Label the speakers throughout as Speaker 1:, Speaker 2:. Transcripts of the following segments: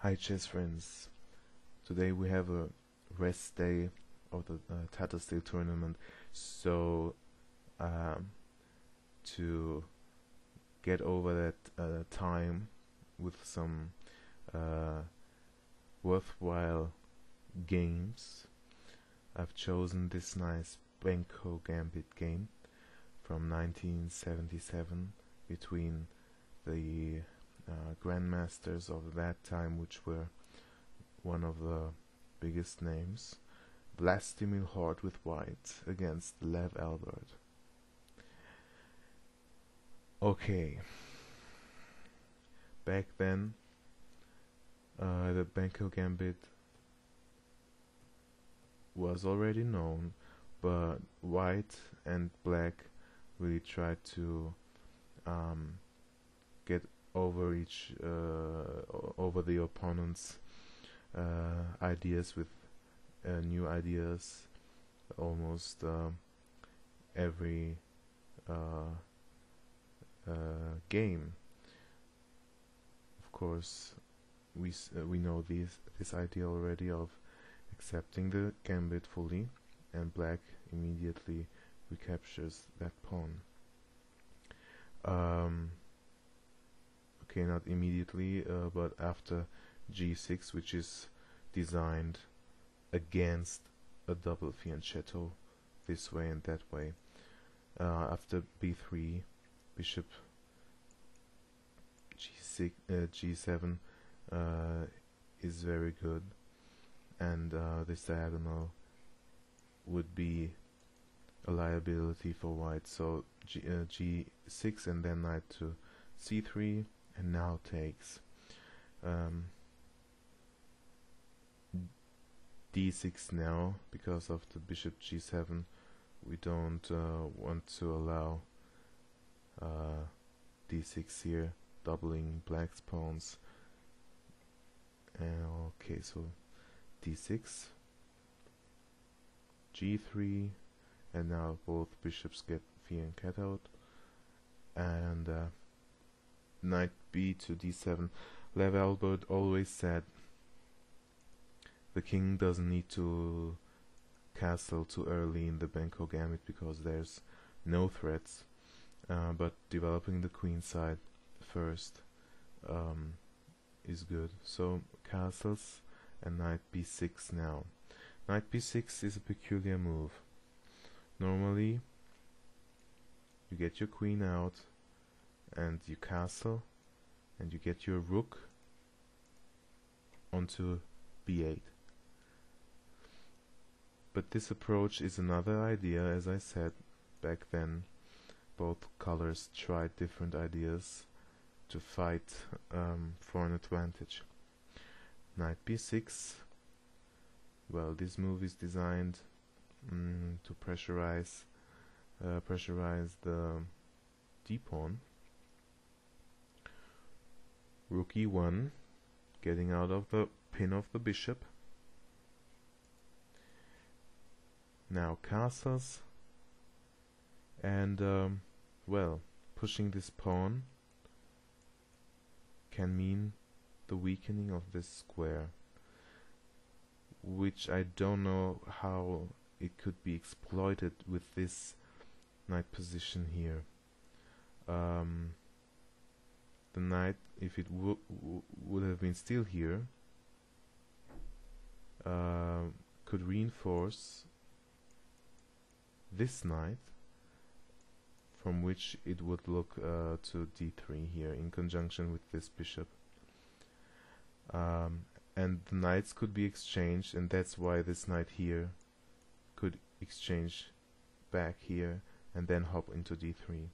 Speaker 1: Hi chess friends, today we have a rest day of the Tata Steel tournament, so to get over that time with some worthwhile games, I've chosen this nice Benko Gambit game from 1977 between the grandmasters of that time, which were one of the biggest names, Hort with white against Alburt. Okay, back then the Benko Gambit was already known, but white and black really tried to get over over the opponent's ideas with new ideas almost every game. Of course, we know this idea already of accepting the gambit fully, and black immediately recaptures that pawn. Okay, not immediately, but after g6, which is designed against a double fianchetto this way and that way. After b3, bishop g6, g7 is very good, and this diagonal would be a liability for white. So g6 and then knight to c3, and now takes. d6 now, because of the bishop g7, we don't want to allow d6 here, doubling black's pawns. Okay, so d6, g3, and now both bishops get phi and cat out, and knight b to d7. Alburt always said the king doesn't need to castle too early in the Benko Gambit because there's no threats, but developing the queen side first is good. So castles and knight b6 now. Knight b6 is a peculiar move. Normally you get your queen out and you castle and you get your rook onto b8. But this approach is another idea. As I said back then, both colors tried different ideas to fight for an advantage. Knight b6, well, this move is designed to pressurize the d-pawn. Rook e1, getting out of the pin of the bishop. Now castles, and well, pushing this pawn can mean the weakening of this square, which I don't know how it could be exploited with this knight position here. The knight, if it would have been still here, could reinforce this knight, from which it would look to d3 here in conjunction with this bishop, and the knights could be exchanged, and that's why this knight here could exchange back here and then hop into d3.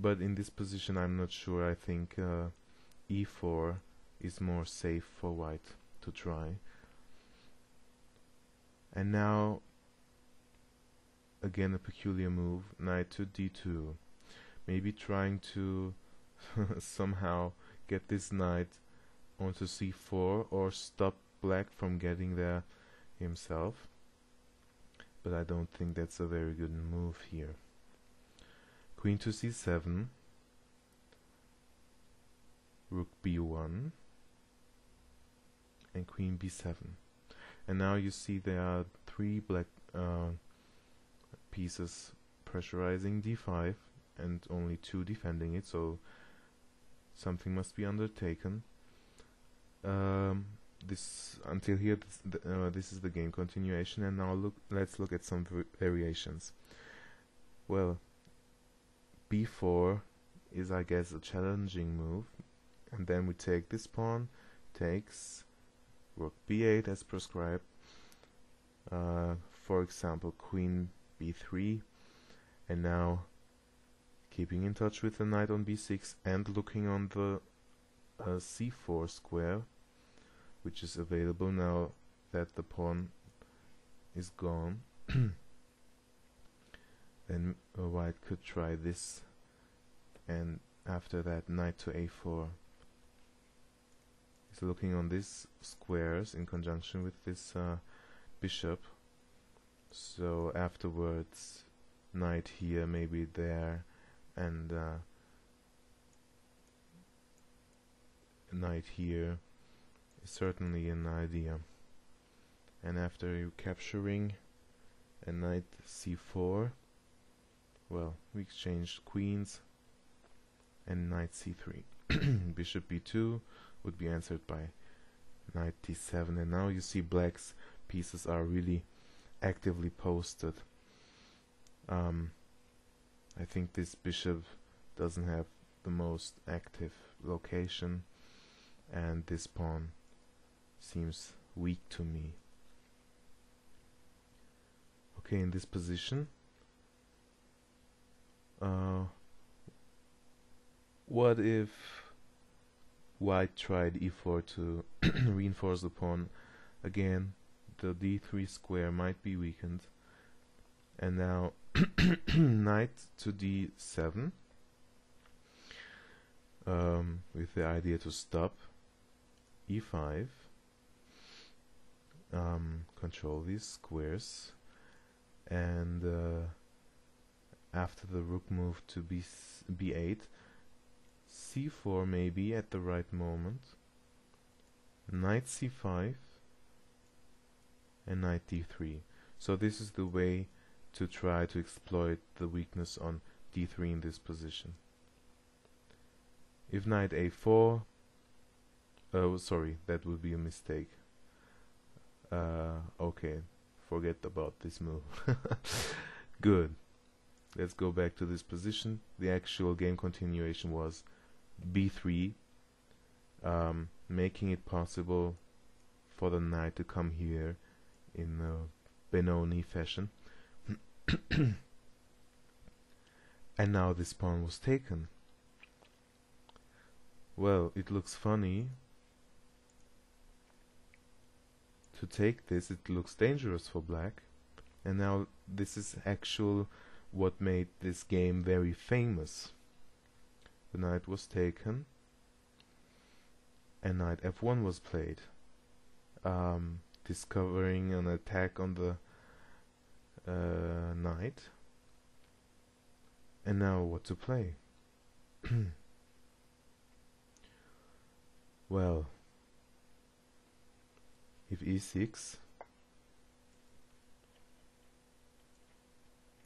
Speaker 1: But in this position I'm not sure. I think e4 is more safe for white to try. And now again a peculiar move, knight to d2, maybe trying to somehow get this knight onto c4 or stop black from getting there himself, but I don't think that's a very good move here. Queen to c7, rook b1, and queen b7. And now you see there are 3 black pieces pressurizing d5 and only 2 defending it, so something must be undertaken. This until here, this is the game continuation, and now let's look at some variations. Well, b4 is, I guess, a challenging move, and then we take this pawn, takes rook b8 as prescribed. For example, queen b3, and now keeping in touch with the knight on b6 and looking on the c4 square, which is available now that the pawn is gone. Then white could try this, and after that knight to a4. He's looking on these squares in conjunction with this bishop, so afterwards knight here, maybe there, and knight here is certainly an idea. And after capturing a knight c4, well, we exchanged queens and knight c3. Bishop b2 would be answered by knight d7, and now you see black's pieces are really actively posted. I think this bishop doesn't have the most active location, and this pawn seems weak to me. Okay, in this position, what if white tried e4 to reinforce the pawn? Again, the d3 square might be weakened, and now knight to d7, with the idea to stop e5, control these squares, and after the rook move to b8, c4 maybe at the right moment, knight c5, and knight d3. So this is the way to try to exploit the weakness on d3 in this position. If knight a4, oh sorry, that would be a mistake. Okay, forget about this move. Good. Let's go back to this position. The actual game continuation was b3, making it possible for the knight to come here in Benoni fashion. And now this pawn was taken. Well, it looks funny to take this. It looks dangerous for black, and now this is actual what made this game very famous. The knight was taken, and knight f1 was played, discovering an attack on the knight. And now what to play? Well, if e6,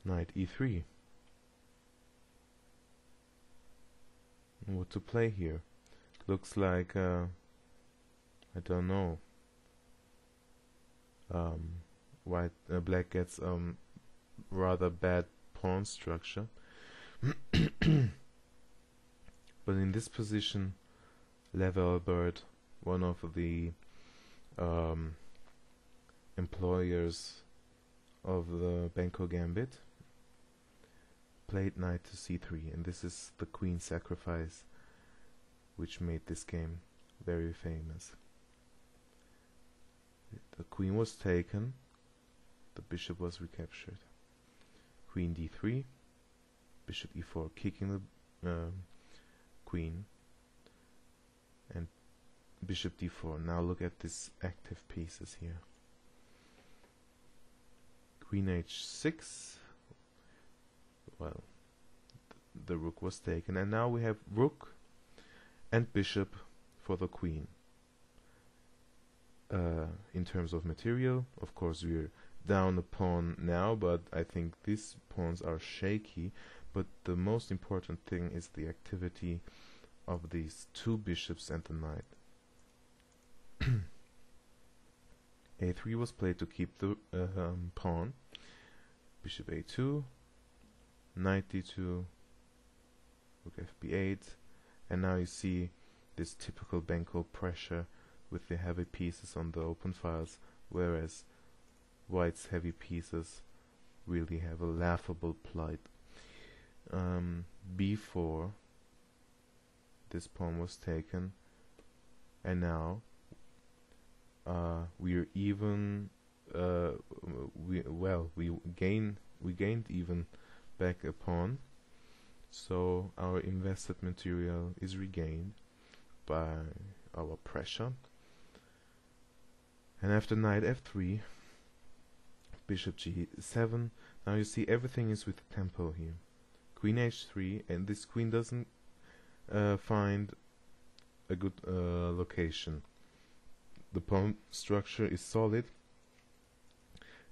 Speaker 1: knight e3. What to play here? Looks like I don't know. Black gets rather bad pawn structure. But in this position, Lev Alburt, one of the employers of the Benko Gambit, played knight to c3, and this is the queen sacrifice which made this game very famous. The queen was taken, the bishop was recaptured. Queen d3, bishop e4, kicking the queen, and bishop d4. Now look at these active pieces here. Queen h6, well, the rook was taken, and now we have rook and bishop for the queen. in terms of material. Of course, we're down a pawn now, but I think these pawns are shaky. But the most important thing is the activity of these two bishops and the knight. A3 was played to keep the pawn. Bishop A2, knight D2, rook FB8, and now you see this typical Benko pressure with the heavy pieces on the open files, whereas white's heavy pieces really have a laughable plight. B4, this pawn was taken, and now we're even. We gained even back a pawn, so our invested material is regained by our pressure. And after knight F3, bishop G7. Now you see everything is with tempo here. Queen H3, and this queen doesn't find a good location. The pawn structure is solid.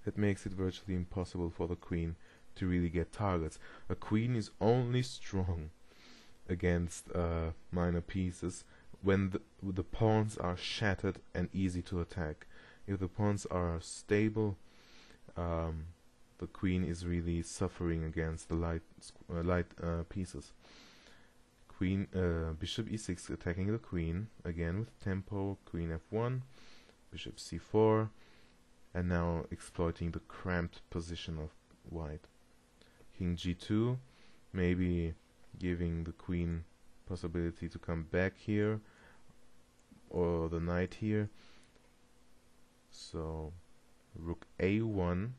Speaker 1: That makes it virtually impossible for the queen to really get targets. A queen is only strong against minor pieces when the pawns are shattered and easy to attack. If the pawns are stable, the queen is really suffering against the light pieces. Bishop E6 attacking the queen, again with tempo. Queen F1, bishop C4, and now exploiting the cramped position of white. King G2, maybe giving the queen possibility to come back here, or the knight here. So rook A1,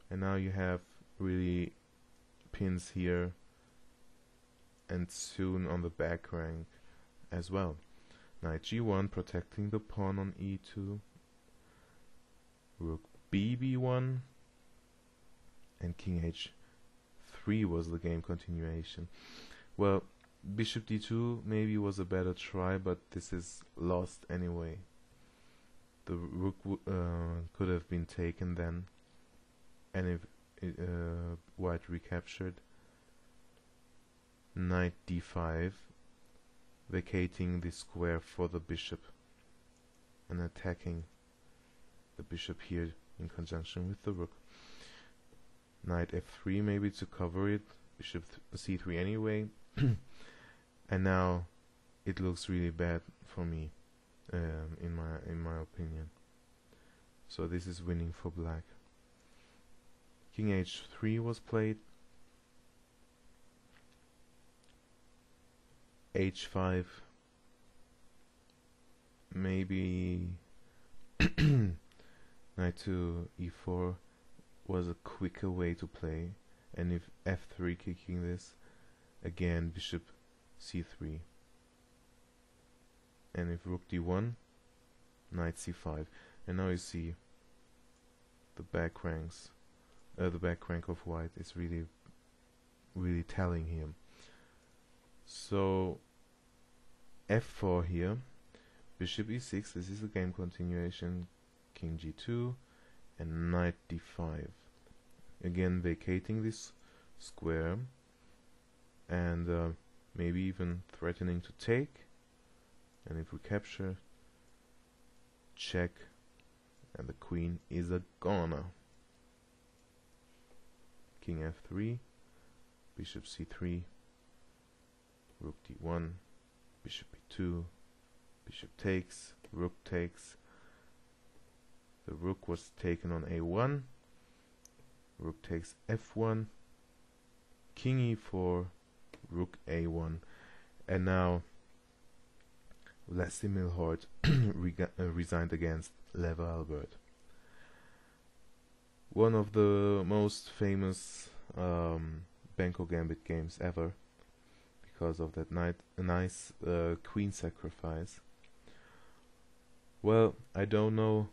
Speaker 1: and now you have really pins here and soon on the back rank as well. Knight G1 protecting the pawn on E2. Rook BB1, and King H3 was the game continuation. Well, Bishop D2 maybe was a better try, but this is lost anyway. The rook could have been taken then, and if white recaptured. Knight D5, vacating the square for the bishop and attacking the bishop here in conjunction with the rook. Knight F3 maybe to cover it, bishop C3 anyway. And now it looks really bad for me, in my opinion. So this is winning for black. King H3 was played. H5, maybe. Knight to E4 was a quicker way to play, and if F3 kicking this, again bishop C3, and if rook D1, knight C5, and now you see the back ranks, the back rank of white is really telling him. So F4 here, bishop E6, this is a game continuation. King G2 and knight D5, again vacating this square and maybe even threatening to take, and if we capture, check, and the queen is a goner. King F3, bishop C3, rook D1, bishop B2, bishop takes, rook takes. The rook was taken on A1, rook takes F1, King E4, rook A1, and now Vladimir Hort resigned against Lev Alburt. One of the most famous Benko Gambit games ever, because of that nice queen sacrifice. Well, I don't know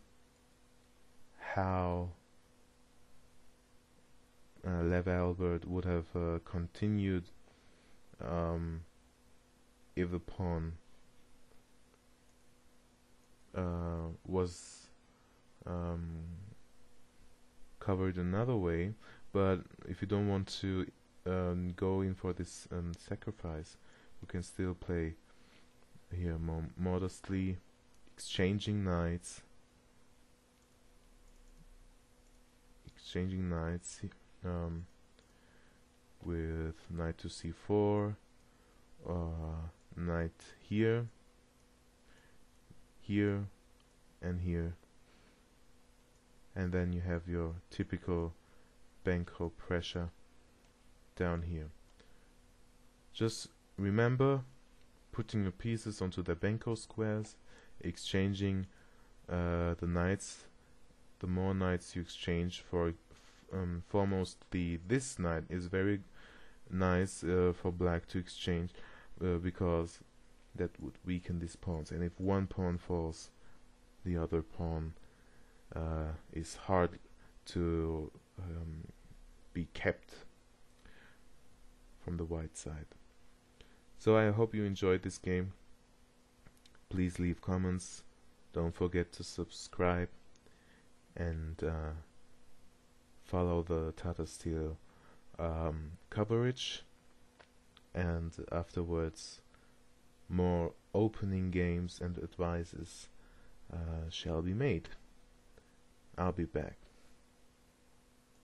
Speaker 1: how Lev Alburt would have continued if the pawn was covered another way, but if you don't want to go in for this sacrifice, you can still play here more modestly, exchanging knights, with knight to c4, knight here, here, and here, and then you have your typical Benko pressure down here. Just remember putting your pieces onto the Benko squares, exchanging the knights. The more knights you exchange, for foremostly this knight is very nice for black to exchange, because that would weaken these pawns, and if one pawn falls, the other pawn is hard to be kept from the white side. So I hope you enjoyed this game. Please leave comments, don't forget to subscribe, and follow the Tata Steel coverage, and afterwards more opening games and advices shall be made. I'll be back.